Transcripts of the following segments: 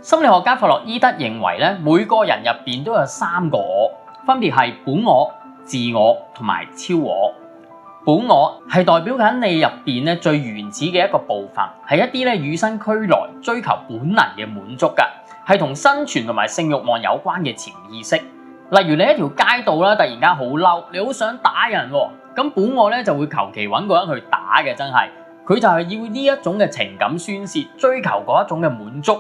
心理學家弗洛伊德認為咧，每個人入邊都有3個我，分別係本我、自我同埋超我。本我係代表緊你入邊咧最原始嘅一個部分，係一啲咧與生俱來追求本能嘅滿足㗎，係同生存同埋性慾望有關嘅潛意識。例如你一條街道啦，突然間好嬲，你好想打人喎，咁本我咧就會求其揾個人去打嘅，真係佢就係要呢一種嘅情感宣泄，追求嗰一種嘅滿足。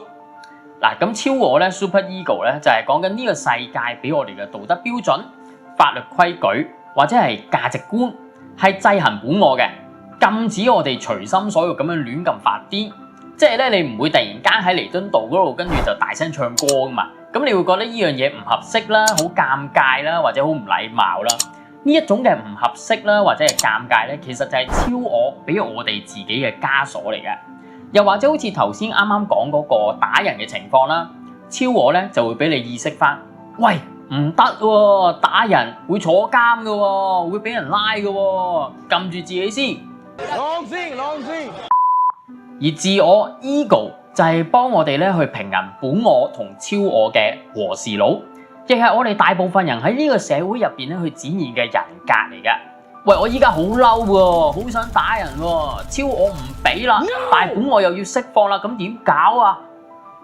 嗱，咁超我咧 Super Ego 咧就係講緊呢個世界俾我哋嘅道德標準、法律規矩或者係價值觀，係制衡本我嘅，禁止我哋隨心所欲咁樣亂咁發癲。即係咧，你唔會突然間喺彌敦道嗰度跟住就大聲唱歌噶嘛，咁你會覺得呢樣嘢唔合適啦，好尷尬啦，或者好唔禮貌啦。呢一種嘅唔合適啦，或者係尷尬咧，其實就係超我俾我哋自己嘅枷鎖嚟嘅。又或者好似頭先啱啱講嗰個打人嘅情況啦，超我咧就會俾你意識翻，喂，唔得喎，打人會坐監噶喎，會俾人拉噶喎，撳住自己先。浪先。而自我 ego 就係幫我哋咧去平衡本我同超我嘅和事佬，亦係我哋大部分人喺呢個社會入邊咧去展現嘅人格嚟嘅。喂，我依家好嬲喎，好想打人喎，超我唔俾啦，但係本我又要釋放啦，咁點搞啊？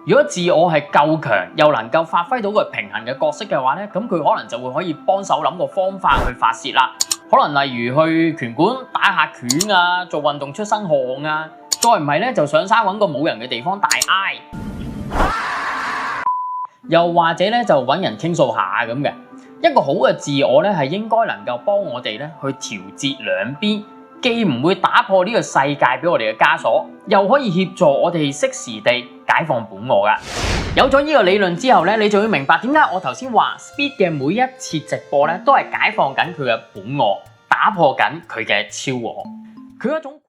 如果自我係夠強，又能夠發揮到個平衡嘅角色嘅話咧，咁佢可能就會可以幫手諗個方法去發泄啦。可能例如去拳館打下拳啊，做運動出身汗啊，再唔係咧就上山揾個冇人嘅地方大嗌，又或者咧就揾人傾訴下咁嘅。一個好嘅自我咧，係應該能夠幫我哋咧去調節兩邊，既唔會打破呢個世界俾我哋嘅枷鎖，又可以協助我哋適時地解放本我噶。有咗呢個理論之後咧，你就會明白點解我頭先話 Speed 嘅每一次直播咧，都係解放緊佢嘅本我，打破緊佢嘅超我，佢一種